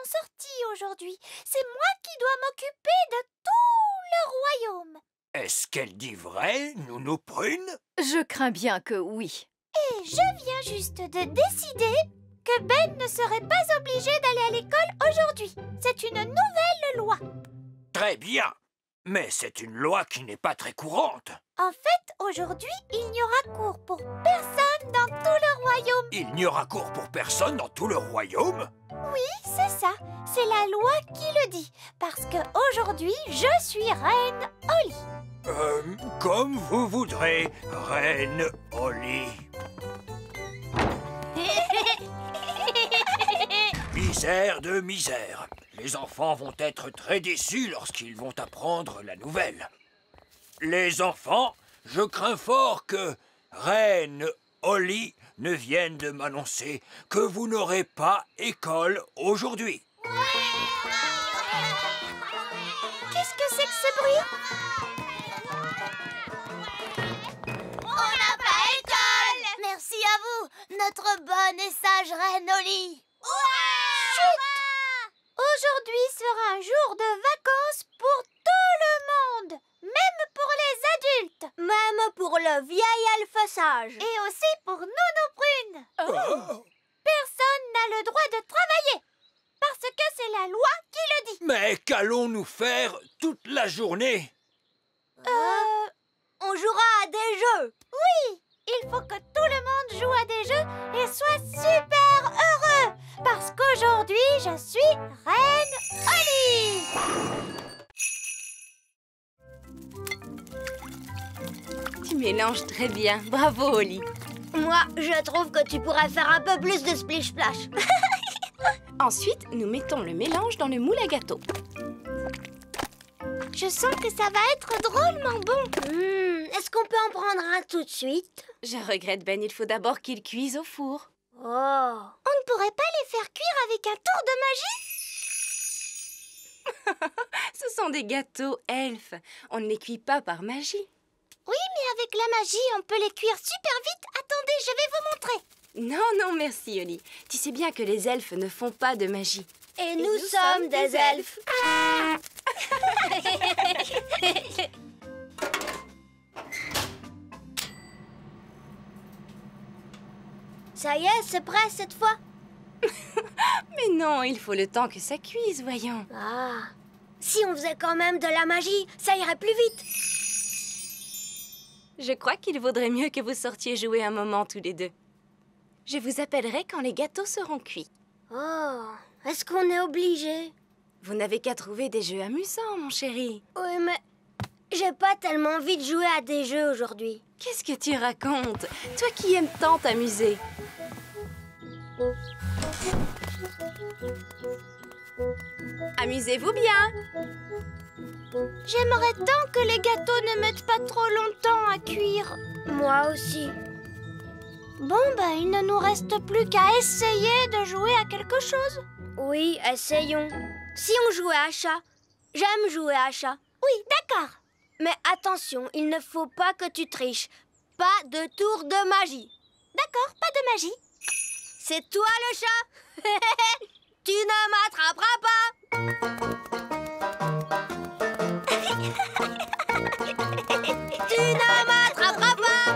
sont sortis aujourd'hui. C'est moi qui dois m'occuper de tout le royaume. Est-ce qu'elle dit vrai, Nounou Prune? Je crains bien que oui. Et je viens juste de décider que Ben ne serait pas obligé d'aller à l'école aujourd'hui. C'est une nouvelle loi. Très bien. Mais c'est une loi qui n'est pas très courante. En fait, aujourd'hui, il n'y aura cours pour personne dans tout le royaume. Il n'y aura cours pour personne dans tout le royaume? Oui, c'est ça. C'est la loi qui le dit. Parce que aujourd'hui, je suis reine Holly. Comme vous voudrez, Reine Holly. Misère de misère. Les enfants vont être très déçus lorsqu'ils vont apprendre la nouvelle. Les enfants, je crains fort que Reine Holly ne vienne de m'annoncer que vous n'aurez pas école aujourd'hui. Qu'est-ce que c'est que ce bruit? On n'a pas école! Merci à vous, notre bonne et sage reine Holly. Chut! Aujourd'hui sera un jour de vacances pour tout le monde, même pour les adultes. Même pour le vieil elfe sage. Et aussi pour Nounou Prune. Personne n'a le droit de travailler, parce que c'est la loi qui le dit. Mais qu'allons-nous faire toute la journée? On jouera à des jeux. Oui, il faut que tout le monde joue à des jeux et soit super heureux, parce qu'aujourd'hui, je suis Reine Holly. Tu mélanges très bien. Bravo, Holly. Moi, je trouve que tu pourrais faire un peu plus de splish-splash. Ensuite, nous mettons le mélange dans le moule à gâteau. Je sens que ça va être drôlement bon. Est-ce qu'on peut en prendre un tout de suite? Je regrette, Ben, il faut d'abord qu'il cuise au four. Oh. On ne pourrait pas les faire cuire avec un tour de magie? Ce sont des gâteaux elfes. On ne les cuit pas par magie. Oui, mais avec la magie, on peut les cuire super vite. Attendez, je vais vous montrer. Non, non, merci, Holly. Tu sais bien que les elfes ne font pas de magie. Et nous sommes des elfes. Ça y est, c'est prêt cette fois? Mais non, il faut le temps que ça cuise, voyons. Ah. Si on faisait quand même de la magie, ça irait plus vite. Je crois qu'il vaudrait mieux que vous sortiez jouer un moment tous les deux. Je vous appellerai quand les gâteaux seront cuits. Oh, est-ce qu'on est obligé? Vous n'avez qu'à trouver des jeux amusants, mon chéri. Oui, mais j'ai pas tellement envie de jouer à des jeux aujourd'hui. Qu'est-ce que tu racontes? Toi qui aimes tant t'amuser. Amusez-vous bien. J'aimerais tant que les gâteaux ne mettent pas trop longtemps à cuire. Moi aussi. Bon, ben, il ne nous reste plus qu'à essayer de jouer à quelque chose. Oui, essayons. Si on jouait à chat, j'aime jouer à chat. Oui, d'accord. Mais attention, il ne faut pas que tu triches. Pas de tour de magie. D'accord, pas de magie. C'est toi le chat. Tu ne m'attraperas pas. Tu ne m'attraperas pas.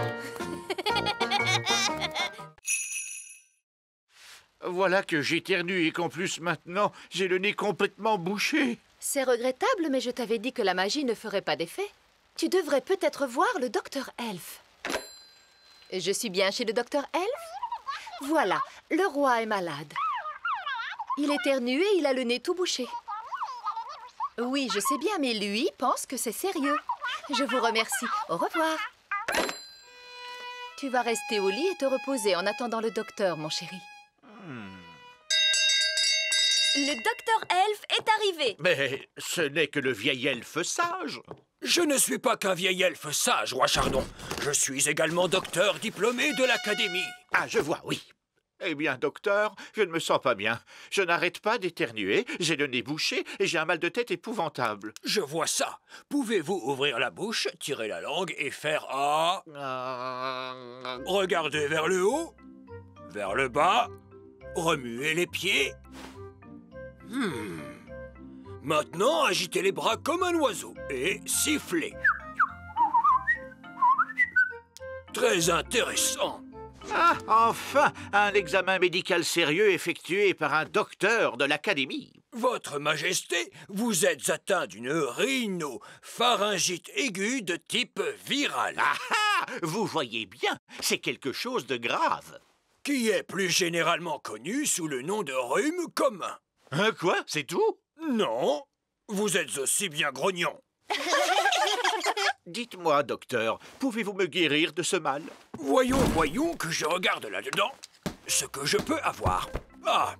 Voilà que j'éternue et qu'en plus maintenant, j'ai le nez complètement bouché. C'est regrettable, mais je t'avais dit que la magie ne ferait pas d'effet. Tu devrais peut-être voir le docteur Elf. Je suis bien chez le docteur Elf? Voilà, le roi est malade. Il éternue et il a le nez tout bouché. Oui, je sais bien, mais lui pense que c'est sérieux. Je vous remercie. Au revoir. Tu vas rester au lit et te reposer en attendant le docteur, mon chéri. Le docteur Elf est arrivé. Mais ce n'est que le vieil elfe sage. Je ne suis pas qu'un vieil elfe sage, roi Chardon. Je suis également docteur diplômé de l'Académie. Ah, je vois, oui. Eh bien, docteur, je ne me sens pas bien. Je n'arrête pas d'éternuer, j'ai le nez bouché et j'ai un mal de tête épouvantable. Je vois ça. Pouvez-vous ouvrir la bouche, tirer la langue et faire A? Regardez vers le haut, vers le bas, remuer les pieds. Maintenant, agitez les bras comme un oiseau et sifflez. Très intéressant. Ah, enfin, un examen médical sérieux effectué par un docteur de l'académie. Votre Majesté, vous êtes atteint d'une rhinopharyngite aiguë de type viral. Ah ah, vous voyez bien, c'est quelque chose de grave. Qui est plus généralement connu sous le nom de rhume commun. Hein, quoi? C'est tout? Non, vous êtes aussi bien grognon. Dites-moi, docteur, pouvez-vous me guérir de ce mal? Voyons que je regarde là-dedans ce que je peux avoir. Ah,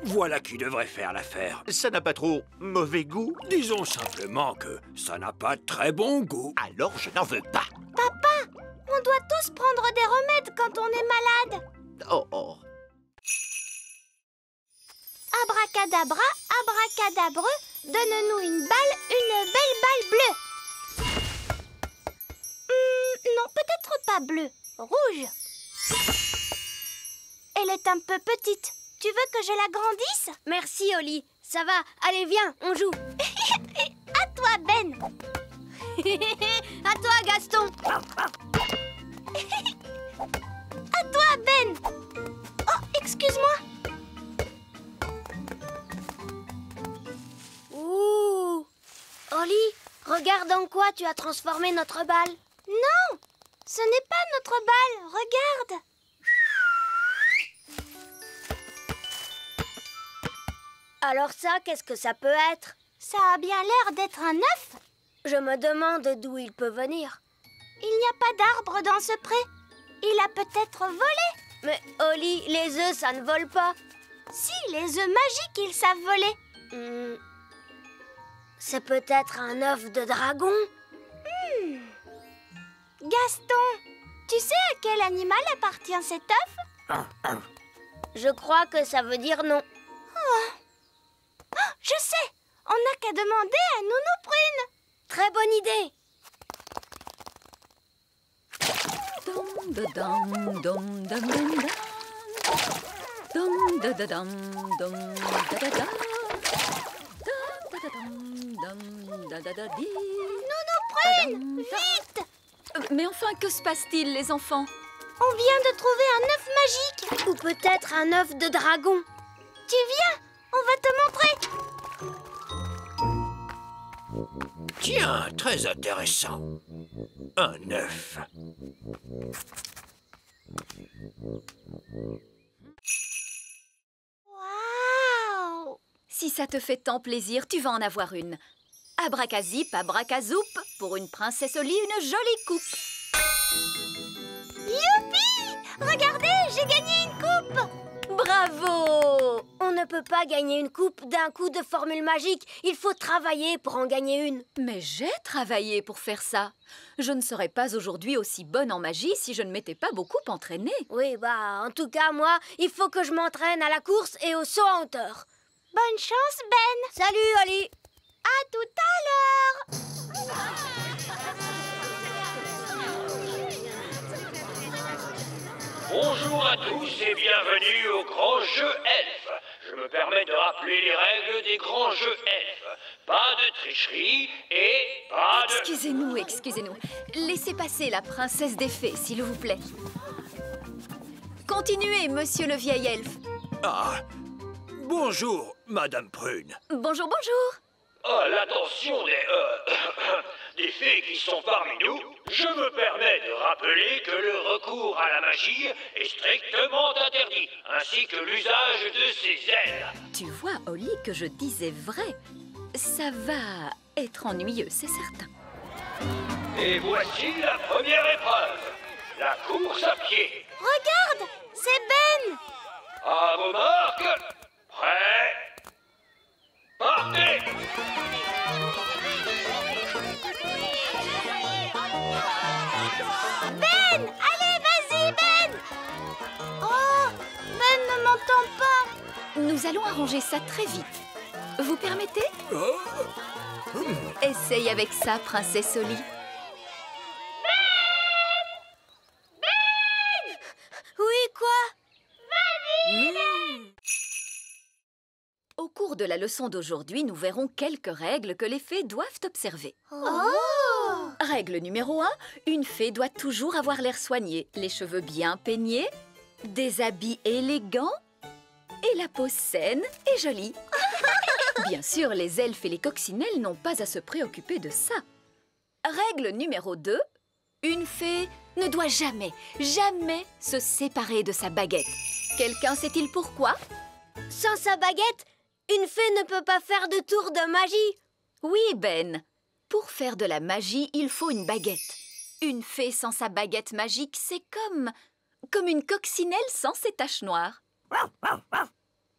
voilà qui devrait faire l'affaire. Ça n'a pas trop mauvais goût? Disons simplement que ça n'a pas de très bon goût. Alors je n'en veux pas. Papa, on doit tous prendre des remèdes quand on est malade. Oh, oh. Abracadabra, abracadabreux, donne-nous une belle balle bleue. Non, peut-être pas bleue, rouge. Elle est un peu petite. Tu veux que je la grandisse? Merci, Oli. Ça va. Allez, viens, on joue. À toi, Ben. À toi, Gaston. À toi, Ben. Oh, excuse-moi. Ouh. Oli, regarde en quoi tu as transformé notre balle. Non, ce n'est pas notre balle. Regarde. Alors ça, qu'est-ce que ça peut être? Ça a bien l'air d'être un œuf. Je me demande d'où il peut venir. Il n'y a pas d'arbre dans ce pré. Il a peut-être volé. Mais Oli, les œufs, ça ne vole pas. Si, les œufs magiques, ils savent voler. C'est peut-être un œuf de dragon. Gaston, tu sais à quel animal appartient cet œuf? Je crois que ça veut dire non. Oh, je sais. On n'a qu'à demander à Nounou Prune. Très bonne idée. Nounou Prune, vite! Mais enfin, que se passe-t-il, les enfants? On vient de trouver un œuf magique. Ou peut-être un œuf de dragon. Tu viens, on va te montrer. Tiens, très intéressant. Un œuf. Waouh! Si ça te fait tant plaisir, tu vas en avoir une. Abracazip, abracazoup, pour une princesse Oli, une jolie coupe. Youpi! Regardez, j'ai gagné une coupe. Bravo! On ne peut pas gagner une coupe d'un coup de formule magique. Il faut travailler pour en gagner une. Mais j'ai travaillé pour faire ça. Je ne serais pas aujourd'hui aussi bonne en magie si je ne m'étais pas beaucoup entraînée. Oui, en tout cas, moi, il faut que je m'entraîne à la course et au saut en hauteur. Bonne chance, Ben. Salut, Oli! À tout à l'heure. Bonjour à tous et bienvenue au grand jeu elfe. Je me permets de rappeler les règles des grands jeux elfes. Pas de tricherie et pas de... Excusez-nous. Laissez passer la princesse des fées, s'il vous plaît. Continuez, monsieur le vieil elfe. Ah, bonjour, Madame Prune. Bonjour. À l'attention des fées qui sont parmi nous, je me permets de rappeler que le recours à la magie est strictement interdit, ainsi que l'usage de ses ailes. Tu vois, Oli, que je disais vrai. Ça va être ennuyeux, c'est certain. Et voici la première épreuve, la course à pied. Regarde, c'est Ben. À vos marques, prêts, partez! Ben, allez, vas-y, Ben. Oh, Ben ne m'entend pas. Nous allons arranger ça très vite. Vous permettez? Essaye avec ça, princesse Oli. Oui, quoi? Au cours de la leçon d'aujourd'hui, nous verrons quelques règles que les fées doivent observer. Règle numéro 1, une fée doit toujours avoir l'air soigné, les cheveux bien peignés, des habits élégants et la peau saine et jolie. Bien sûr, les elfes et les coccinelles n'ont pas à se préoccuper de ça. Règle numéro 2, une fée ne doit jamais, jamais se séparer de sa baguette. Quelqu'un sait-il pourquoi? Sans sa baguette, une fée ne peut pas faire de tour de magie. Oui, Ben. Pour faire de la magie, il faut une baguette. Une fée sans sa baguette magique, c'est comme une coccinelle sans ses taches noires.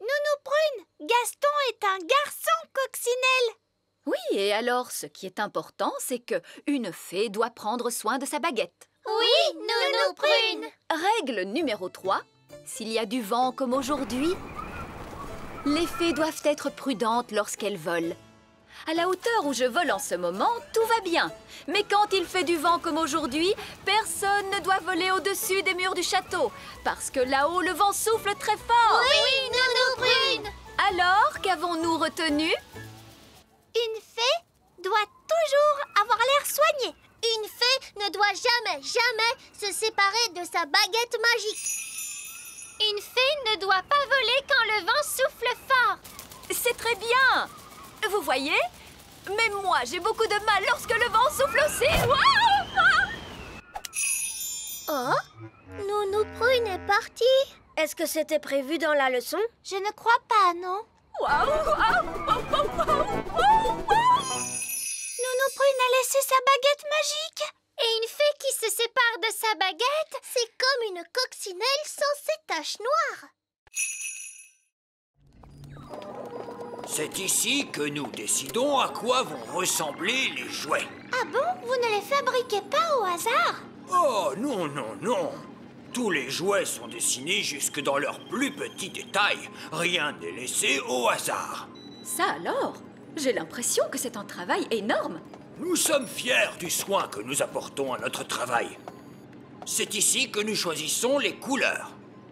Nounou Prune, Gaston est un garçon coccinelle. Oui, et alors, ce qui est important, c'est que une fée doit prendre soin de sa baguette. Oui, Nounou Prune. Règle numéro 3. S'il y a du vent comme aujourd'hui, les fées doivent être prudentes lorsqu'elles volent. À la hauteur où je vole en ce moment, tout va bien. Mais quand il fait du vent comme aujourd'hui, personne ne doit voler au-dessus des murs du château. Parce que là-haut, le vent souffle très fort. Oui, Nounou Prune. Alors, qu'avons-nous retenu? Une fée doit toujours avoir l'air soigné. Une fée ne doit jamais, jamais se séparer de sa baguette magique. Une fée ne doit pas voler quand le vent souffle fort. C'est très bien. Vous voyez? Même moi, j'ai beaucoup de mal lorsque le vent souffle aussi. Oh, Nounou Prune est partie. Est-ce que c'était prévu dans la leçon? Je ne crois pas, non? Nounou Prune a laissé sa baguette magique. Et une fée qui se sépare de sa baguette, c'est comme une coccinelle sans ses taches noires. C'est ici que nous décidons à quoi vont ressembler les jouets. Ah bon? Vous ne les fabriquez pas au hasard? Oh, non, non, non. Tous les jouets sont dessinés jusque dans leurs plus petits détails. Rien n'est laissé au hasard. Ça alors? J'ai l'impression que c'est un travail énorme. Nous sommes fiers du soin que nous apportons à notre travail. C'est ici que nous choisissons les couleurs.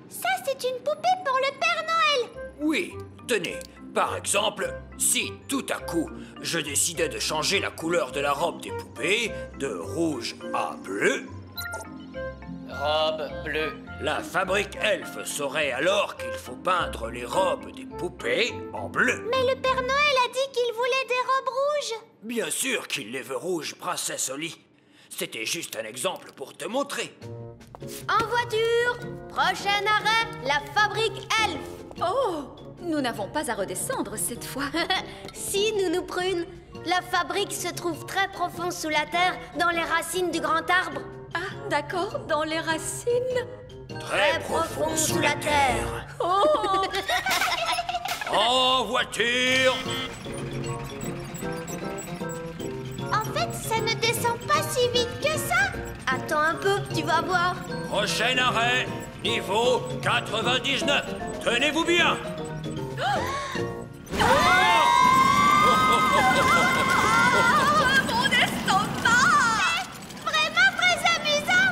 Ça, c'est une poupée pour le Père Noël. Oui, tenez, par exemple, si tout à coup, je décidais de changer la couleur de la robe des poupées de rouge à bleu, Robe bleue. la fabrique Elf saurait alors qu'il faut peindre les robes des poupées en bleu. Mais le Père Noël a dit qu'il voulait des robes rouges. Bien sûr qu'il les veut rouges, princesse Holly. C'était juste un exemple pour te montrer. En voiture, prochain arrêt, la fabrique Elf. Oh! Nous n'avons pas à redescendre cette fois. Si, Nounou Prune, la fabrique se trouve très profond sous la terre, dans les racines du grand arbre. Ah, d'accord, dans les racines. Très profond sous la terre. Oh! En voiture! En fait, ça ne descend pas si vite que ça. Attends un peu, tu vas voir. Prochain arrêt, niveau 99. Tenez-vous bien! Mon estomac! Vraiment très amusant.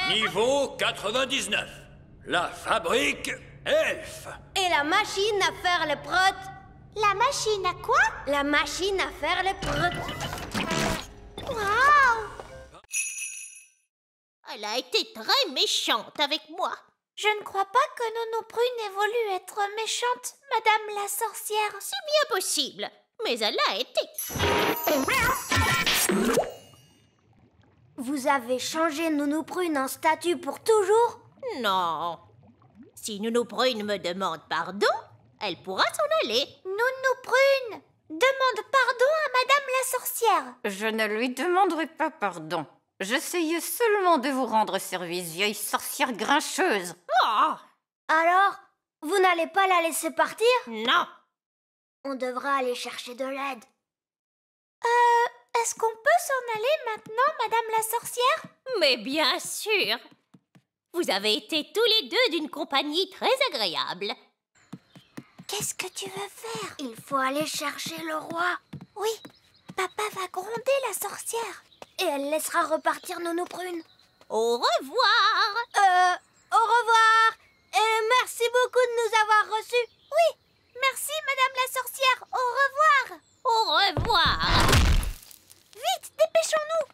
Oui! Niveau 99. La fabrique Elf. Et la machine à faire le prot. La machine à quoi? La machine à faire le prot. Waouh! Elle a été très méchante avec moi. Je ne crois pas que Nounou Prune ait voulu être méchante, Madame la sorcière. C'est bien possible, mais elle a été. Vous avez changé Nounou Prune en statue pour toujours? Non. Si Nounou Prune me demande pardon, elle pourra s'en aller. Nounou Prune, demande pardon à Madame la sorcière. Je ne lui demanderai pas pardon. J'essayais seulement de vous rendre service, vieille sorcière grincheuse. Oh, Alors, vous n'allez pas la laisser partir? non. On devra aller chercher de l'aide. Est-ce qu'on peut s'en aller maintenant, Madame la sorcière? Mais bien sûr. Vous avez été tous les deux d'une compagnie très agréable. Qu'est-ce que tu veux faire? Il faut aller chercher le roi. Oui, papa va gronder la sorcière. Et elle laissera repartir Nounou Prune. Au revoir. Au Au revoir. Et merci beaucoup de nous avoir reçus. Oui, merci, Madame la sorcière. Au revoir. Au revoir. Vite, dépêchons-nous.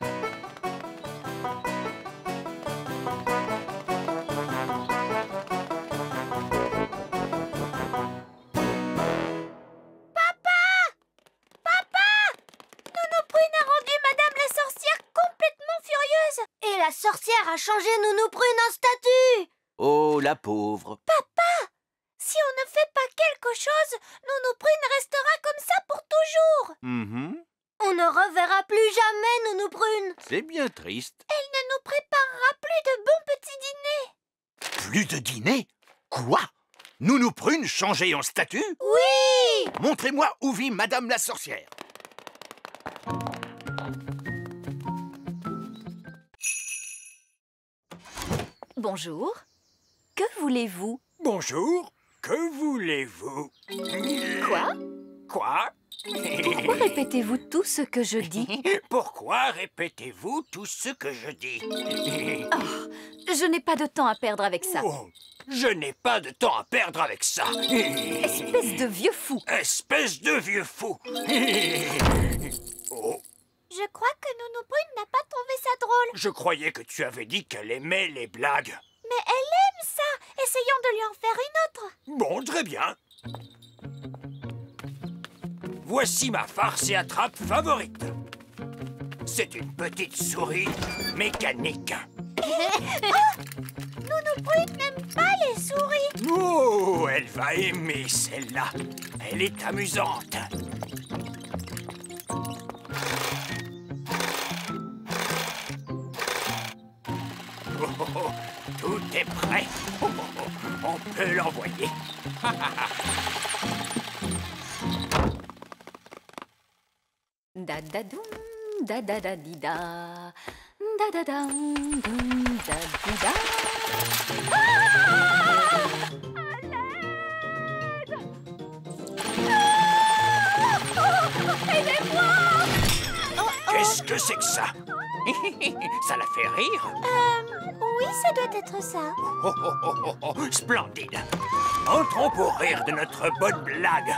Et la sorcière a changé Nounou Prune en statue. Oh, la pauvre. Si on ne fait pas quelque chose, Nounou Prune restera comme ça pour toujours. On ne reverra plus jamais Nounou Prune. C'est bien triste. Elle ne nous préparera plus de bons petits dîners. Plus de dîner? Quoi? Nounou Prune changée en statue? Oui. Montrez-moi où vit Madame la sorcière. Bonjour. Que voulez-vous? Bonjour, que voulez-vous? Quoi? Quoi? Pourquoi répétez-vous tout ce que je dis? Pourquoi répétez-vous tout ce que je dis? Je n'ai pas de temps à perdre avec ça. Oh, je n'ai pas de temps à perdre avec ça. Espèce de vieux fou. Espèce de vieux fou. Oh, Je crois que Nounou Prune n'a pas trouvé ça drôle. je croyais que tu avais dit qu'elle aimait les blagues. Mais elle aime ça. Essayons de lui en faire une autre. Bon, très bien. Voici ma farce et attrape favorite. C'est une petite souris mécanique. Nounou Prune n'aime pas les souris. Oh, elle va aimer celle-là. Elle est amusante. Oh, oh, oh, tout est prêt. Oh, oh, oh, on peut l'envoyer. Da da doum, da da da di da, da da dam, doum, da di da. Qu'est-ce que c'est que ça? Ça la fait rire? Oui, ça doit être ça. Oh, oh, oh, oh, oh, splendide. Entrons pour rire de notre bonne blague.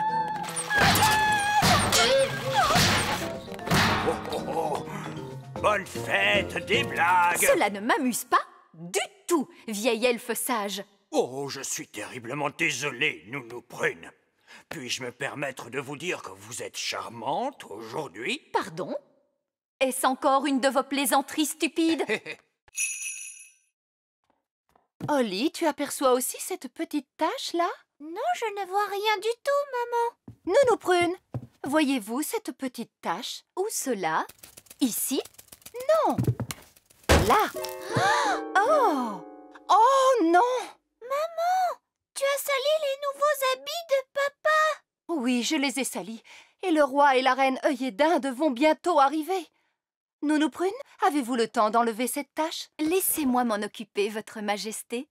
Oh, oh, oh. Bonne fête des blagues. Cela ne m'amuse pas du tout, vieille elfe sage. Oh, je suis terriblement désolé, Nounou Prune. Puis-je me permettre de vous dire que vous êtes charmante aujourd'hui? Pardon? Est-ce encore une de vos plaisanteries stupides? Holly, tu aperçois aussi cette petite tache là? Non, je ne vois rien du tout, maman. Nounou Prune, voyez-vous cette petite tache? Où cela? Ici? Non. Là. Oh. Oh non. Tu as sali les nouveaux habits de papa. Oui, je les ai salis. Et le roi et la reine œillet d'Inde vont bientôt arriver. Nounou Prune, avez-vous le temps d'enlever cette tache? Laissez-moi m'en occuper, votre majesté.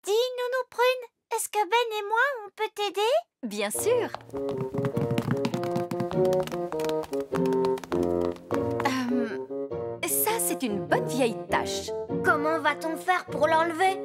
Dis, Nounou Prune, est-ce que Ben et moi, on peut t'aider? Bien sûr. Ça, c'est une bonne vieille tache. Comment va-t-on faire pour l'enlever?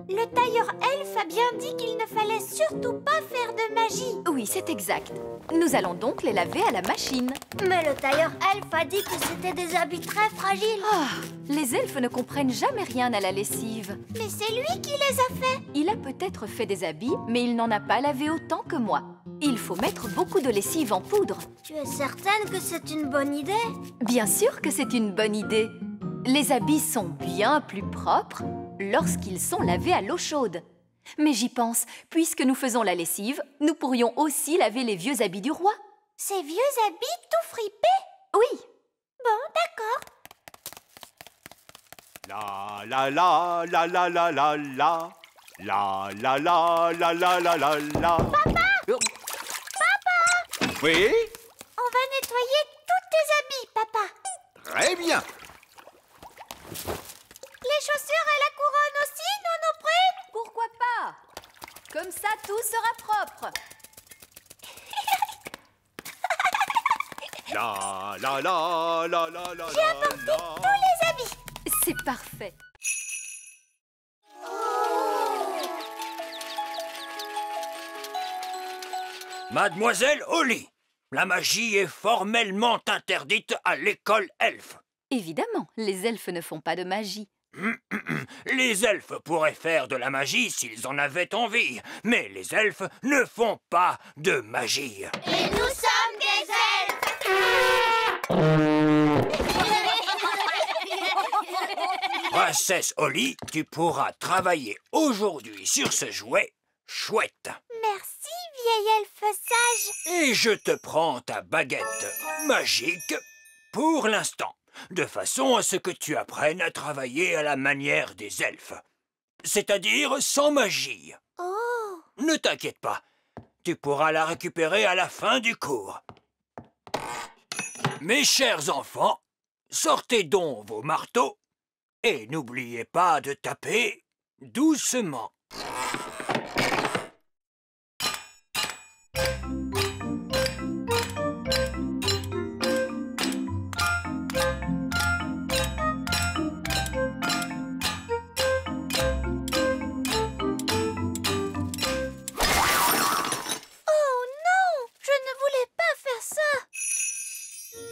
Le tailleur elfe a bien dit qu'il ne fallait surtout pas faire de magie. Oui, c'est exact. Nous allons donc les laver à la machine. Mais le tailleur elfe a dit que c'était des habits très fragiles. Ah, les elfes ne comprennent jamais rien à la lessive. Mais c'est lui qui les a fait. Il a peut-être fait des habits, mais il n'en a pas lavé autant que moi. Il faut mettre beaucoup de lessive en poudre. Tu es certaine que c'est une bonne idée? Bien sûr que c'est une bonne idée. Les habits sont bien plus propres lorsqu'ils sont lavés à l'eau chaude. Mais j'y pense, puisque nous faisons la lessive, nous pourrions aussi laver les vieux habits du roi. Ces vieux habits tout fripés? Oui. Bon, d'accord. La la la la la la la la. La la la la la la la la. Papa! Oui? On va nettoyer tous tes habits, papa. Très bien. Les chaussures et la couronne aussi, Nounou Prune? Pourquoi pas? Comme ça, tout sera propre. La la la la la la. J'ai apporté tous les habits. C'est parfait. Oh, Mademoiselle Holly, la magie est formellement interdite à l'école elfe. Évidemment, les elfes ne font pas de magie. Les elfes pourraient faire de la magie s'ils en avaient envie, mais les elfes ne font pas de magie. Et nous sommes des elfes. Princesse Holly, tu pourras travailler aujourd'hui sur ce jouet chouette. Merci, vieil elfe sage. Et je te prends ta baguette magique pour l'instant, de façon à ce que tu apprennes à travailler à la manière des elfes, c'est-à-dire sans magie. Oh! Ne t'inquiète pas, tu pourras la récupérer à la fin du cours. Mes chers enfants, sortez donc vos marteaux et n'oubliez pas de taper doucement.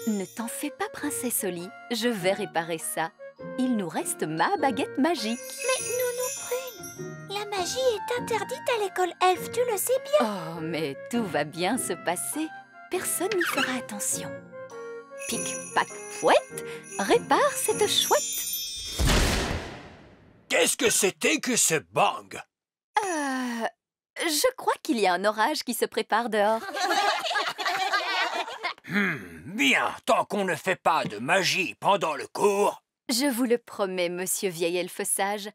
Ne t'en fais pas, princesse Holly. Je vais réparer ça. Il nous reste ma baguette magique. Mais Nounou Prune, la magie est interdite à l'école elfe, tu le sais bien. Oh, mais tout va bien se passer. Personne n'y fera attention. Pic, pac, pouette, répare cette chouette. Qu'est-ce que c'était que ce bang? Je crois qu'il y a un orage qui se prépare dehors. Bien, tant qu'on ne fait pas de magie pendant le cours. Je vous le promets, monsieur vieil elfe sage.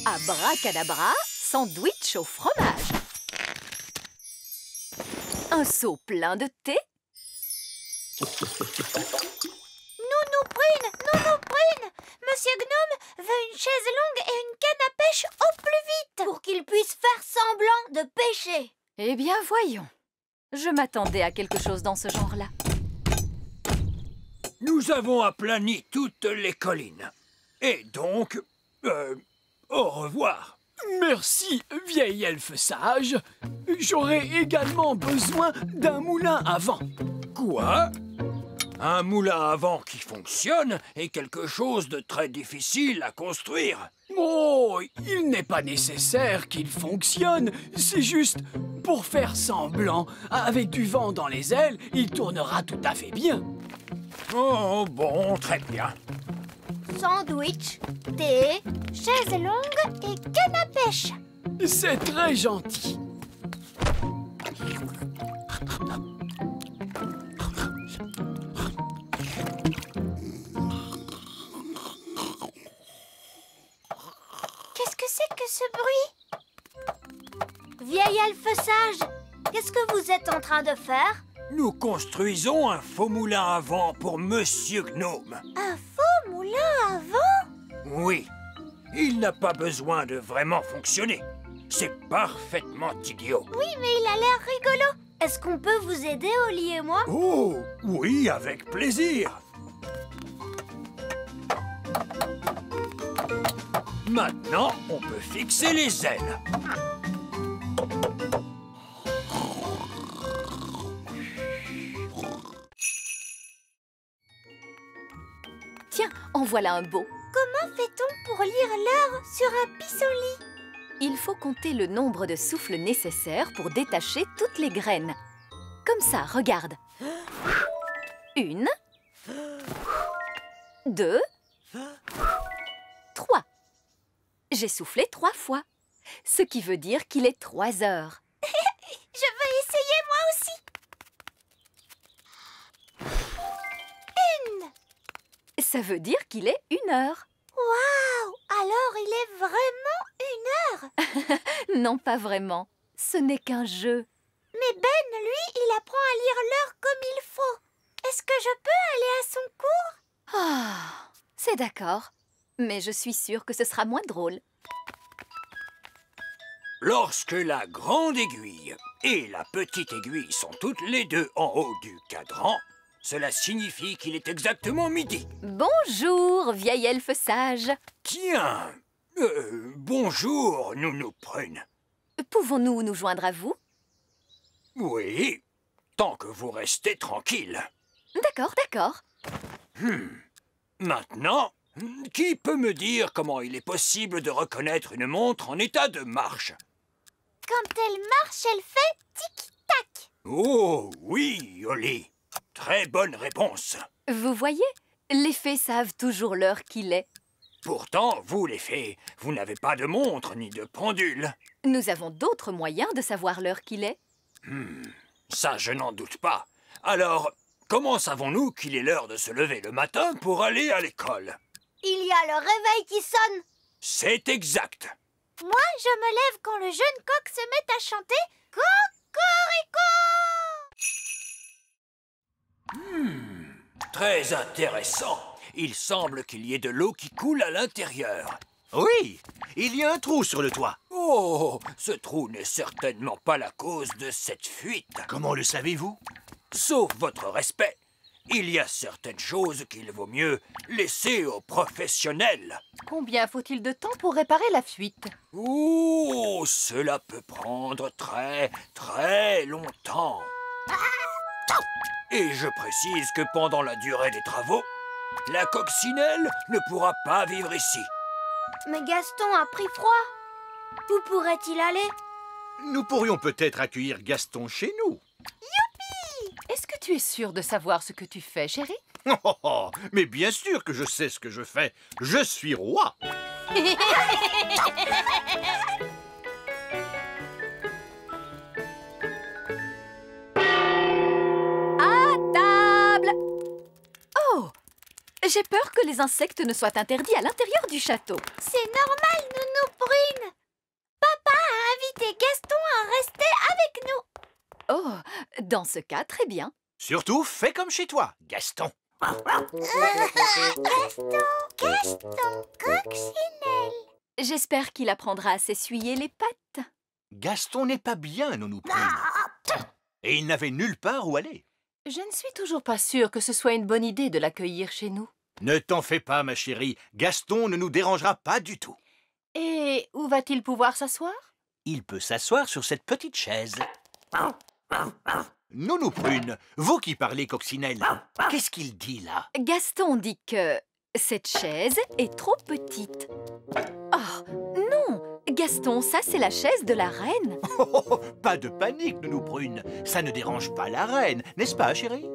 Abracadabra, sandwich au fromage. Un seau plein de thé. Nounou Prune, Monsieur Gnome veut une chaise longue et une canne à pêche au plus vite. Pour qu'il puisse faire semblant de pêcher. Eh bien, voyons. Je m'attendais à quelque chose dans ce genre-là. Nous avons aplani toutes les collines. Et donc, au revoir. Merci, vieil elfe sage. J'aurai également besoin d'un moulin à vent. Quoi? Un moulin à vent qui fonctionne est quelque chose de très difficile à construire. Oh, il n'est pas nécessaire qu'il fonctionne. C'est juste pour faire semblant. Avec du vent dans les ailes, il tournera tout à fait bien. Oh, bon, très bien. Sandwich, thé, chaise longue et canne à pêche. C'est très gentil. Qu'est-ce que c'est que ce bruit? Vieil elfe sage, qu'est-ce que vous êtes en train de faire? Nous construisons un faux moulin à vent pour Monsieur Gnome. Un faux moulin à vent? Oui, il n'a pas besoin de vraiment fonctionner. C'est parfaitement idiot. Oui, mais il a l'air rigolo. Est-ce qu'on peut vous aider, Holly et moi? Oh, oui, avec plaisir. Maintenant, on peut fixer les ailes. Tiens, en voilà un beau. Comment fait-on pour lire l'heure sur un pissenlit? Il faut compter le nombre de souffles nécessaires pour détacher toutes les graines. Comme ça, regarde. 1, 2, 3. J'ai soufflé 3 fois, ce qui veut dire qu'il est 3 heures. Je veux essayer moi aussi. 1. Ça veut dire qu'il est 1 heure. Waouh! Alors il est vraiment 1 heure? Non, pas vraiment. Ce n'est qu'un jeu. Mais Ben, lui, il apprend à lire l'heure comme il faut. Est-ce que je peux aller à son cours? Ah, c'est d'accord. Mais je suis sûre que ce sera moins drôle. Lorsque la grande aiguille et la petite aiguille sont toutes les deux en haut du cadran, cela signifie qu'il est exactement midi. Bonjour, vieil elfe sage. Tiens, Bonjour, Nounou Prune. Pouvons-nous nous joindre à vous? Oui, tant que vous restez tranquille. D'accord, d'accord. Maintenant, qui peut me dire comment il est possible de reconnaître une montre en état de marche? Quand elle marche, elle fait tic-tac. Oh, oui, Oli. Très bonne réponse. Vous voyez, les fées savent toujours l'heure qu'il est. Pourtant, vous, les fées, vous n'avez pas de montre ni de pendule. Nous avons d'autres moyens de savoir l'heure qu'il est. Ça, je n'en doute pas. Alors, comment savons-nous qu'il est l'heure de se lever le matin pour aller à l'école? Il y a le réveil qui sonne. C'est exact. Moi, je me lève quand le jeune coq se met à chanter Cocorico. Très intéressant. Il semble qu'il y ait de l'eau qui coule à l'intérieur. Oui, il y a un trou sur le toit. Oh, ce trou n'est certainement pas la cause de cette fuite. Comment le savez-vous? Sauf votre respect, il y a certaines choses qu'il vaut mieux laisser aux professionnels. Combien faut-il de temps pour réparer la fuite? Oh, cela peut prendre très longtemps. Et je précise que pendant la durée des travaux, la coccinelle ne pourra pas vivre ici. Mais Gaston a pris froid. Où pourrait-il aller? Nous pourrions peut-être accueillir Gaston chez nous. Est-ce que tu es sûr de savoir ce que tu fais, chérie? Oh, mais bien sûr que je sais ce que je fais. Je suis roi. À table! Oh! J'ai peur que les insectes ne soient interdits à l'intérieur du château. C'est normal, Nounou Prune. Papa a invité Gaston à rester avec nous. Oh, dans ce cas, très bien. Surtout, fais comme chez toi, Gaston. Gaston, coccinelle. J'espère qu'il apprendra à s'essuyer les pattes. Gaston n'est pas bien, Nounou Prune. Et il n'avait nulle part où aller. Je ne suis toujours pas sûre que ce soit une bonne idée de l'accueillir chez nous. Ne t'en fais pas, ma chérie. Gaston ne nous dérangera pas du tout. Et où va-t-il pouvoir s'asseoir? Il peut s'asseoir sur cette petite chaise. Nounou Prune, vous qui parlez coccinelle, qu'est-ce qu'il dit là? Gaston dit que cette chaise est trop petite. Oh, non! Gaston, ça c'est la chaise de la reine. Oh, pas de panique, Nounou Prune. Ça ne dérange pas la reine, n'est-ce pas, chérie?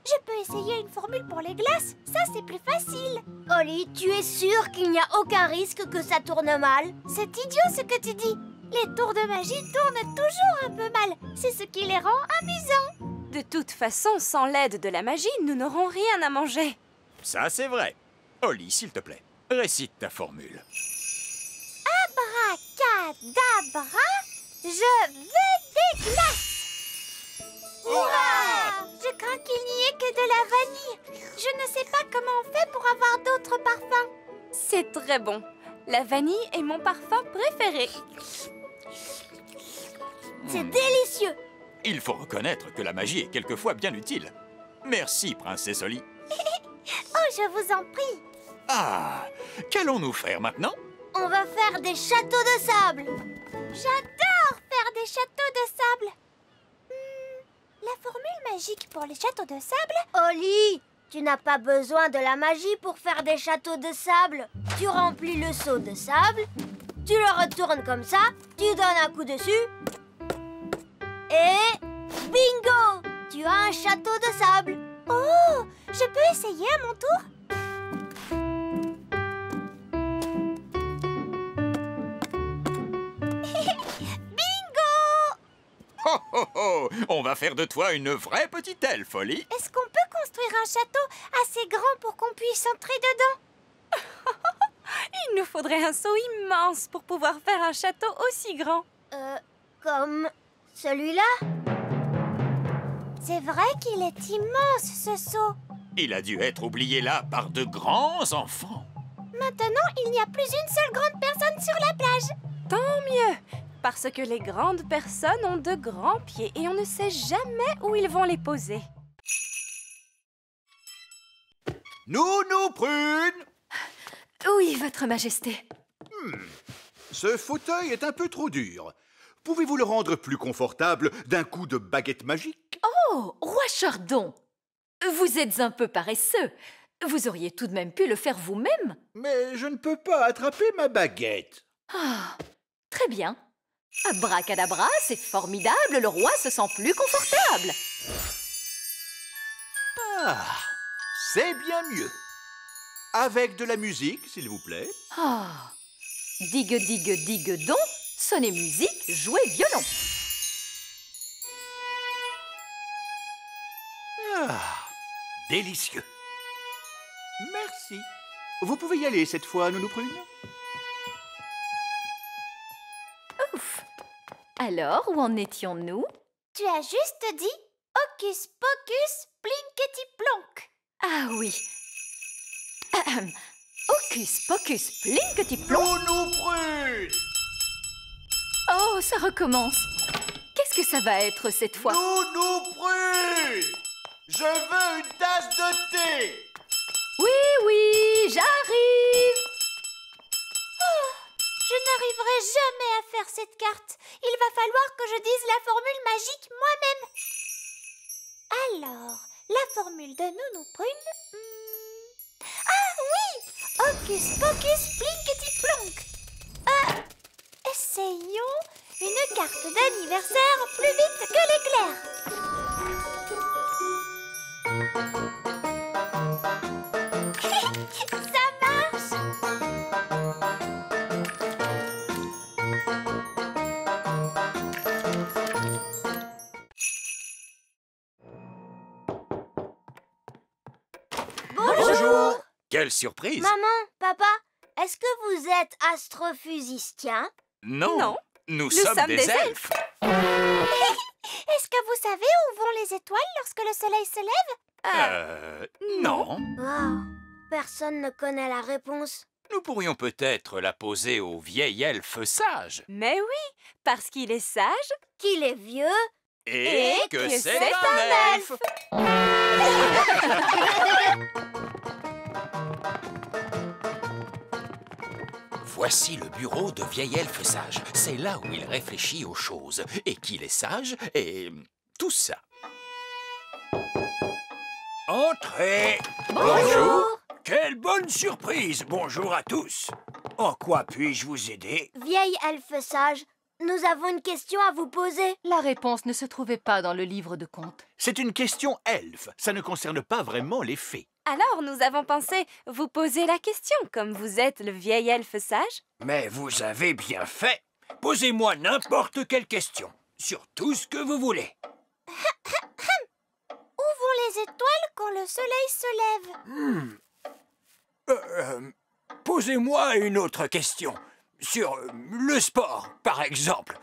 Je peux essayer une formule pour les glaces. Ça, c'est plus facile. Oli, tu es sûre qu'il n'y a aucun risque que ça tourne mal? C'est idiot ce que tu dis. Les tours de magie tournent toujours un peu mal. C'est ce qui les rend amusants. De toute façon, sans l'aide de la magie, nous n'aurons rien à manger. Ça, c'est vrai. Oli, s'il te plaît, récite ta formule. Abracadabra, je veux des glaces. Hurrah! Je crains qu'il n'y ait que de la vanille. Je ne sais pas comment on fait pour avoir d'autres parfums. C'est très bon. La vanille est mon parfum préféré. C'est délicieux. Il faut reconnaître que la magie est quelquefois bien utile. Merci, princesse Oli. Oh, je vous en prie. Ah, qu'allons-nous faire maintenant? On va faire des châteaux de sable. J'adore faire des châteaux de sable. La formule magique pour les châteaux de sable? Oli, tu n'as pas besoin de la magie pour faire des châteaux de sable. Tu remplis le seau de sable, tu le retournes comme ça, tu donnes un coup dessus et bingo! Tu as un château de sable. Oh, je peux essayer à mon tour? Oh, oh, oh! On va faire de toi une vraie petite elfe, Oli. Est-ce qu'on peut construire un château assez grand pour qu'on puisse entrer dedans? Il nous faudrait un seau immense pour pouvoir faire un château aussi grand. Comme celui-là? C'est vrai qu'il est immense, ce seau. Il a dû être oublié là par de grands enfants. Maintenant, il n'y a plus une seule grande personne sur la plage. Tant mieux, parce que les grandes personnes ont de grands pieds et on ne sait jamais où ils vont les poser. Nounou Prune! Oui, Votre Majesté. Ce fauteuil est un peu trop dur. Pouvez-vous le rendre plus confortable d'un coup de baguette magique? Oh, Roi Chardon! Vous êtes un peu paresseux. Vous auriez tout de même pu le faire vous-même. Mais je ne peux pas attraper ma baguette. Ah, très bien. Abracadabra, c'est formidable, le roi se sent plus confortable. Ah, c'est bien mieux. Avec de la musique, s'il vous plaît. Ah, digue, digue, digue donc, sonnez musique, jouez violon. Ah, délicieux. Merci. Vous pouvez y aller cette fois, Nounou Prune? Ouf. Alors, où en étions-nous? Tu as juste dit Hocus Pocus Plinkety Plonk. Ah oui. Ahem. Hocus Pocus Plinkety Plonk. Nounou Prune! Oh, ça recommence. Qu'est-ce que ça va être cette fois? Nounou Prune! Je veux une tasse de thé! Oui, oui, j'arrive. Je n'arriverai jamais à faire cette carte. Il va falloir que je dise la formule magique moi-même. Alors, la formule de Nounou Prune... Ah oui! Hocus Pocus Plinkety Plonk. Essayons une carte d'anniversaire plus vite que l'éclair. Ça marche! Bonjour! Quelle surprise! Maman, papa, est-ce que vous êtes astrophysicien? Non, nous sommes des elfes. Est-ce que vous savez où vont les étoiles lorsque le soleil se lève? Non. Oh, personne ne connaît la réponse. Nous pourrions peut-être la poser au vieil elfe sage. Mais oui, parce qu'il est sage. Qu'il est vieux. Et que c'est un elfe. Voici le bureau de vieil elfe sage. C'est là où il réfléchit aux choses. Et qu'il est sage et tout ça. Entrez! Bonjour. Quelle bonne surprise! Bonjour à tous! En quoi puis-je vous aider? Vieille elfe sage, nous avons une question à vous poser. La réponse ne se trouvait pas dans le livre de contes. C'est une question elfe. Ça ne concerne pas vraiment les fées. Alors, nous avons pensé vous poser la question, comme vous êtes le vieil elfe sage. Mais vous avez bien fait! Posez-moi n'importe quelle question, sur tout ce que vous voulez. Où vont les étoiles quand le soleil se lève? Posez-moi une autre question, sur le sport, par exemple.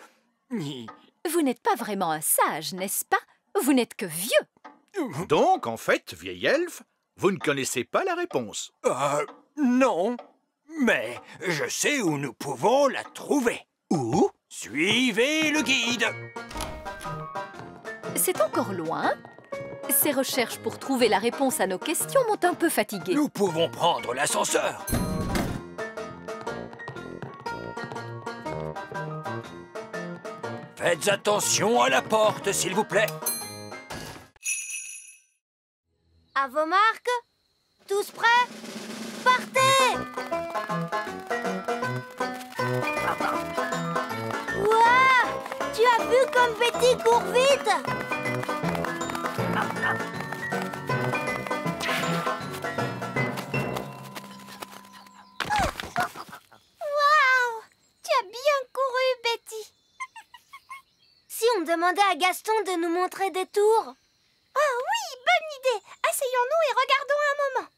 Vous n'êtes pas vraiment un sage, n'est-ce pas? Vous n'êtes que vieux. Donc, en fait, vieil elfe, vous ne connaissez pas la réponse. Non, mais je sais où nous pouvons la trouver. Où? Suivez le guide. C'est encore loin. Ces recherches pour trouver la réponse à nos questions m'ont un peu fatiguée. Nous pouvons prendre l'ascenseur. Faites attention à la porte, s'il vous plaît. À vos marques, tous prêts? Partez! Ouah! Tu as vu comme Betty court vite? Waouh! Tu as bien couru, Betty. Si on demandait à Gaston de nous montrer des tours? Oh oui, bonne idée. Asseyons-nous et regardons un moment.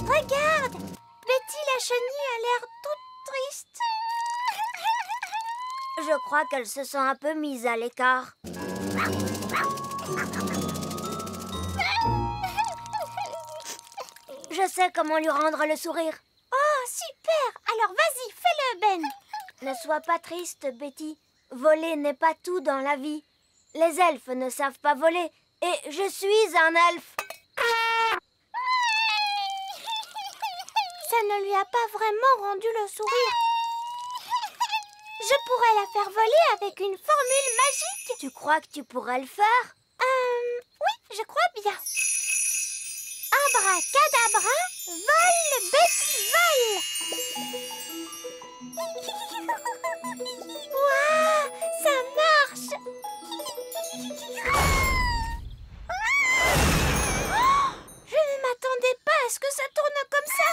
Regarde, Betty la chenille a l'air toute triste. Je crois qu'elle se sent un peu mise à l'écart. Je sais comment lui rendre le sourire. Oh, super! Alors vas-y, fais-le, Ben. Ne sois pas triste, Betty. Voler n'est pas tout dans la vie. Les elfes ne savent pas voler. Et je suis un elfe. Ça ne lui a pas vraiment rendu le sourire. Je pourrais la faire voler avec une formule magique. Tu crois que tu pourrais le faire? Oui, je crois bien. Abracadabra, vole, Betty, vole. Waouh, ça marche. Je ne m'attendais pas à ce que ça tourne comme ça.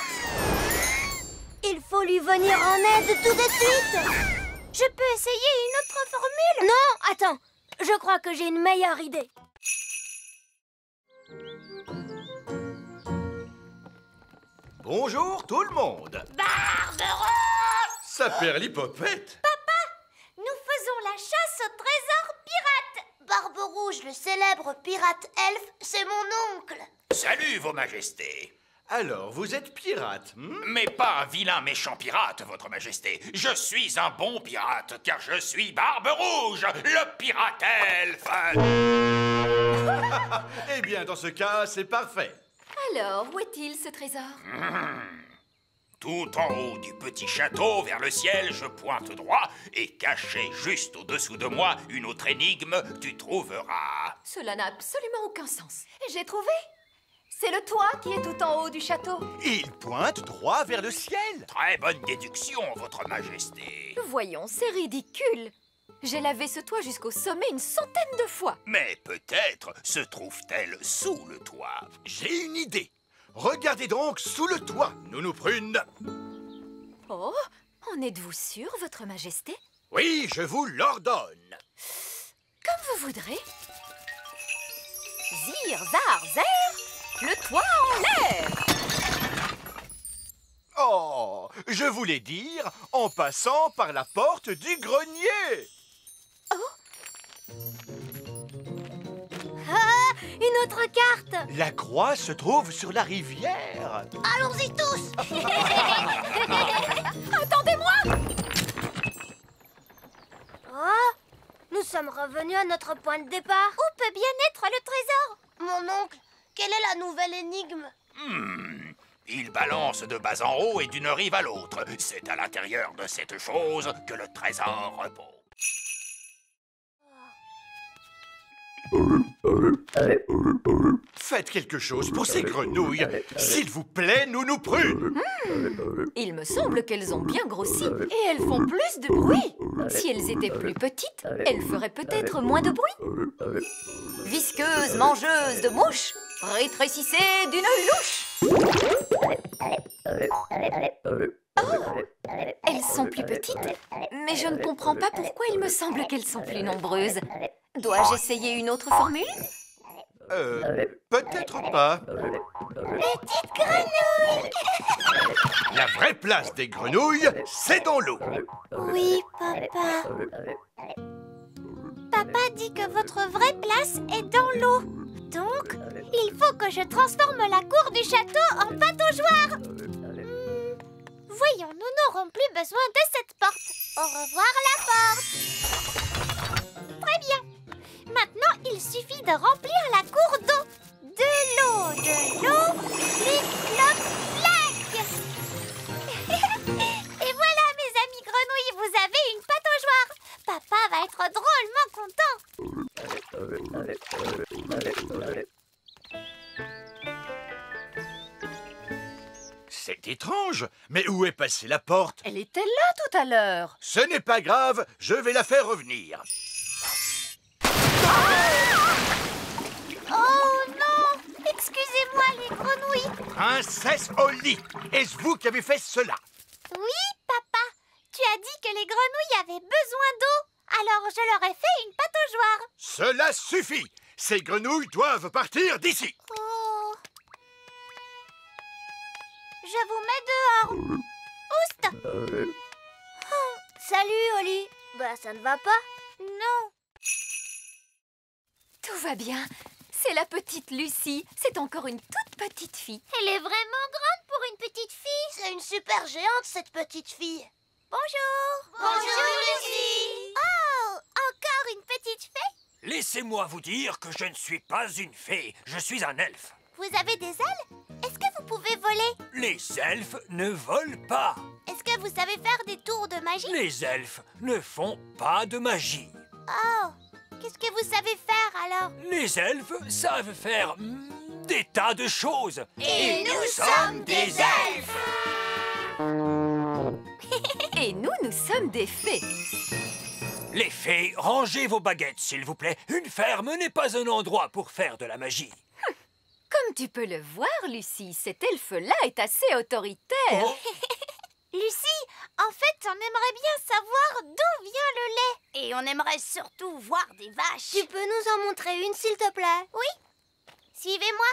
Il faut lui venir en aide tout de suite. Je peux essayer une autre formule? Non, attends. Je crois que j'ai une meilleure idée. Bonjour tout le monde. Barberouge! Saperlipopette. Papa, nous faisons la chasse au trésor pirate. Barberouge, le célèbre pirate elfe, c'est mon oncle. Salut, Vos Majestés. Alors, vous êtes pirate, Mais pas un vilain méchant pirate, Votre Majesté. Je suis un bon pirate, car je suis Barberouge, le pirate elfe. Eh bien, dans ce cas, c'est parfait. Alors, où est-il, ce trésor? Tout en haut du petit château, vers le ciel, je pointe droit, et caché juste au-dessous de moi, une autre énigme, tu trouveras. Cela n'a absolument aucun sens. J'ai trouvé. C'est le toit qui est tout en haut du château. Il pointe droit vers le ciel. Très bonne déduction, Votre Majesté. Voyons, c'est ridicule. J'ai lavé ce toit jusqu'au sommet une centaine de fois. Mais peut-être se trouve-t-elle sous le toit. J'ai une idée. Regardez donc sous le toit, Nounou Prune. Oh, en êtes-vous sûr, Votre Majesté? Oui, je vous l'ordonne. Comme vous voudrez. Zir, zar, zer, le toit en l'air. Oh, je voulais dire en passant par la porte du grenier. Ah, une autre carte. La croix se trouve sur la rivière. Allons-y tous. Attendez-moi. Oh, nous sommes revenus à notre point de départ. Où peut bien être le trésor? Mon oncle, quelle est la nouvelle énigme? Il balance de bas en haut et d'une rive à l'autre. C'est à l'intérieur de cette chose que le trésor repose. Faites quelque chose pour ces grenouilles. S'il vous plaît, Nounou Prune. Il me semble qu'elles ont bien grossi et elles font plus de bruit. Si elles étaient plus petites, elles feraient peut-être moins de bruit. Visqueuse, mangeuse de mouches, rétrécissez d'une louche. Oh, elles sont plus petites, mais je ne comprends pas pourquoi il me semble qu'elles sont plus nombreuses. Dois-je essayer une autre formule? Peut-être pas. Petite grenouille. La vraie place des grenouilles, c'est dans l'eau. Oui, papa. Papa dit que votre vraie place est dans l'eau. Donc, il faut que je transforme la cour du château en pataugeoire. Voyons, nous n'aurons plus besoin de cette porte. Au revoir la porte. Très bien. Maintenant, il suffit de remplir la cour d'eau. De l'eau, clic, cloc, clac. Et voilà, mes amis grenouilles, vous avez une pataugeoire. Papa va être drôlement content. C'est étrange, mais où est passée la porte? Elle était là tout à l'heure. Ce n'est pas grave, je vais la faire revenir. Oh non! Excusez-moi les grenouilles. Princesse Holly, est-ce vous qui avez fait cela? Oui, papa. Tu as dit que les grenouilles avaient besoin d'eau. Alors je leur ai fait une pataugeoire. Cela suffit. Ces grenouilles doivent partir d'ici. Oh. Je vous mets dehors. Oust! Salut, Holly. Bah, ça ne va pas? Non. Tout va bien. c'est la petite Lucie. C'est encore une toute petite fille. Elle est vraiment grande pour une petite fille. C'est une super géante, cette petite fille. Bonjour. Bonjour, Lucie. Oh, encore une petite fée? Laissez-moi vous dire que je ne suis pas une fée, je suis un elfe. Vous avez des ailes? Est-ce que vous pouvez voler? Les elfes ne volent pas. Est-ce que vous savez faire des tours de magie? Les elfes ne font pas de magie. Oh, qu'est-ce que vous savez faire alors? Les elfes savent faire des tas de choses. Et nous sommes des elfes. Et nous sommes des fées. Les fées, rangez vos baguettes, s'il vous plaît. Une ferme n'est pas un endroit pour faire de la magie. Comme tu peux le voir, Lucie, cet elfe-là est assez autoritaire. Oh. Lucie, en fait, on aimerait bien savoir d'où vient le lait. Et on aimerait surtout voir des vaches. Tu peux nous en montrer une, s'il te plaît? Oui. Suivez-moi.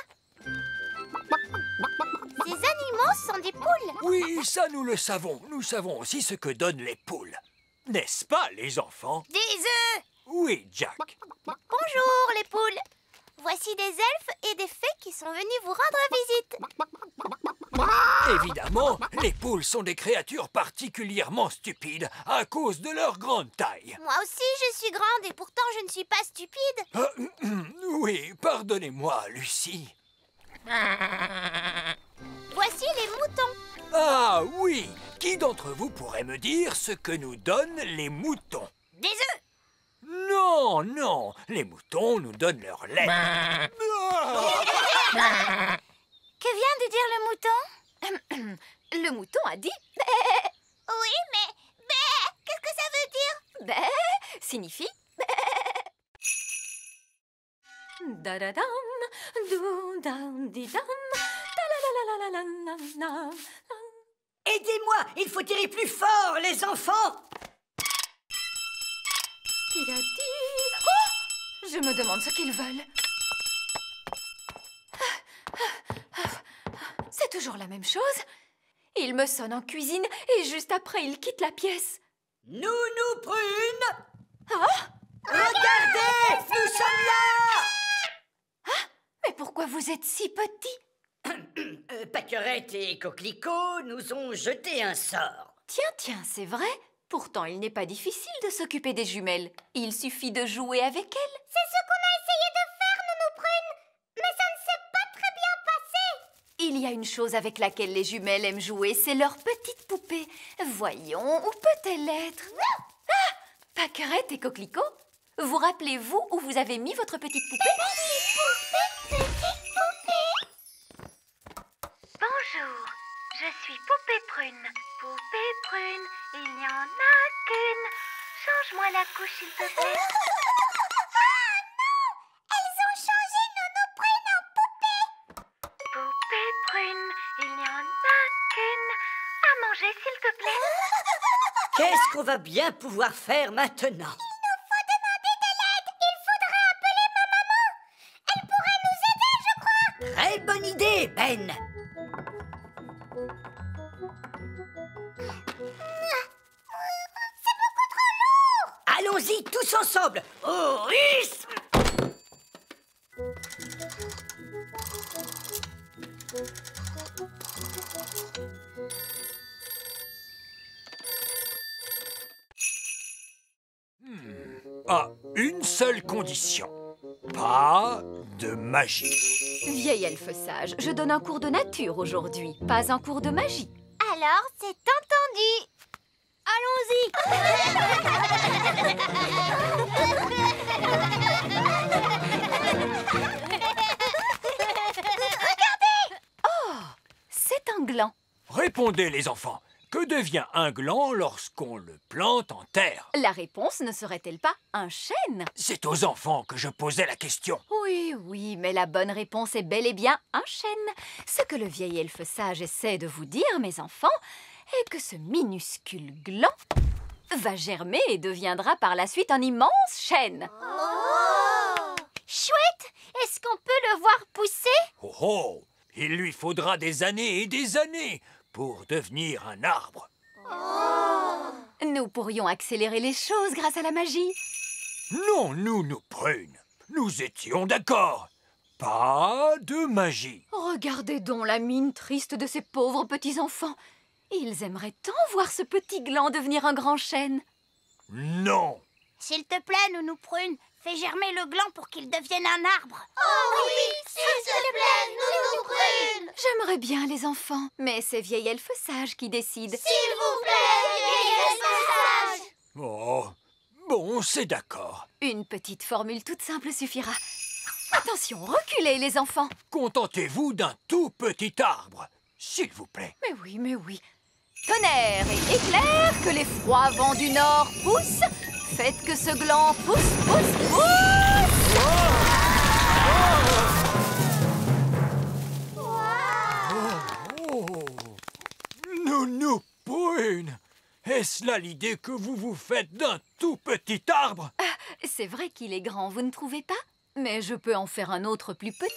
Ces animaux sont des poules. Oui, ça nous le savons. Nous savons aussi ce que donnent les poules. N'est-ce pas, les enfants? Des œufs. Oui, Jack. Bonjour, les poules. Voici des elfes et des fées qui sont venus vous rendre visite. Évidemment, les poules sont des créatures particulièrement stupides à cause de leur grande taille. Moi aussi, je suis grande et pourtant je ne suis pas stupide. Oui, pardonnez-moi, Lucie. Voici les moutons. Ah oui! Qui d'entre vous pourrait me dire ce que nous donnent les moutons? Des œufs. Non, non, les moutons nous donnent leur lait. Que vient de dire le mouton? Le mouton a dit « bé ». Oui, mais bé, qu'est-ce que ça veut dire? Bé signifie bé. Da-da-dam, dou-dam-di-dam, ta-la-la-la-la-la-la-la. Aidez-moi, il faut tirer plus fort, les enfants. Oh! Je me demande ce qu'ils veulent. C'est toujours la même chose. Il me sonne en cuisine et juste après, il quitte la pièce. Nounou Prune! Ah! Regardez, nous sommes là! Ah! Mais pourquoi vous êtes si petits? Pâquerette et Coquelicot nous ont jeté un sort. Tiens, c'est vrai. Pourtant, il n'est pas difficile de s'occuper des jumelles. Il suffit de jouer avec elles. C'est ce qu'on a essayé de faire, Nounou Prune. Mais ça ne s'est pas très bien passé. Il y a une chose avec laquelle les jumelles aiment jouer, c'est leur petite poupée. Voyons, où peut-elle être? Ah! Pâquerette et Coquelicot, vous rappelez-vous où vous avez mis votre petite poupée? Petite poupée. Bonjour, je suis Poupée Prune. Poupée Prune, il n'y en a qu'une. Change-moi la couche, s'il te plaît. Ah non! Elles ont changé Nounou Prune en poupée. Poupée Prune, il n'y en a qu'une. À manger, s'il te plaît. Qu'est-ce qu'on va bien pouvoir faire maintenant? Il nous faut demander de l'aide. Il faudrait appeler ma maman. Elle pourrait nous aider, je crois. Très bonne idée, Ben. C'est beaucoup trop lourd. Allons-y tous ensemble. Au rythme. À une seule condition. Pas de magie. Vieil elfe sage, je donne un cours de nature aujourd'hui, pas un cours de magie. Alors, c'est entendu. Regardez! Oh, c'est un gland. Répondez, les enfants. Que devient un gland lorsqu'on le plante en terre? La réponse ne serait-elle pas un chêne? C'est aux enfants que je posais la question. Oui, mais la bonne réponse est bel et bien un chêne. Ce que le vieil elfe sage essaie de vous dire, mes enfants, est que ce minuscule gland va germer et deviendra par la suite un immense chêne. Oh! Chouette! Est-ce qu'on peut le voir pousser? Oh oh! Il lui faudra des années et des années pour devenir un arbre. Oh! Nous pourrions accélérer les choses grâce à la magie. Non, Nounou Prune. Nous étions d'accord. Pas de magie. Regardez donc la mine triste de ces pauvres petits-enfants. Ils aimeraient tant voir ce petit gland devenir un grand chêne. Non. S'il te plaît, Nounou Prune, fais germer le gland pour qu'il devienne un arbre. Oh oui, s'il te plaît, Nounou Prune. J'aimerais bien les enfants, mais c'est vieil elfe sage qui décide. S'il vous plaît, vieil elfe sage. Oh, bon, c'est d'accord. Une petite formule toute simple suffira. Attention, reculez les enfants. Contentez-vous d'un tout petit arbre, s'il vous plaît. Mais oui, mais oui. Tonnerre et éclair, que les froids vents du nord poussent. Faites que ce gland pousse, pousse, pousse. Nounou Prune, est-ce là l'idée que vous vous faites d'un tout petit arbre? C'est vrai qu'il est grand, vous ne trouvez pas? Mais je peux en faire un autre plus petit.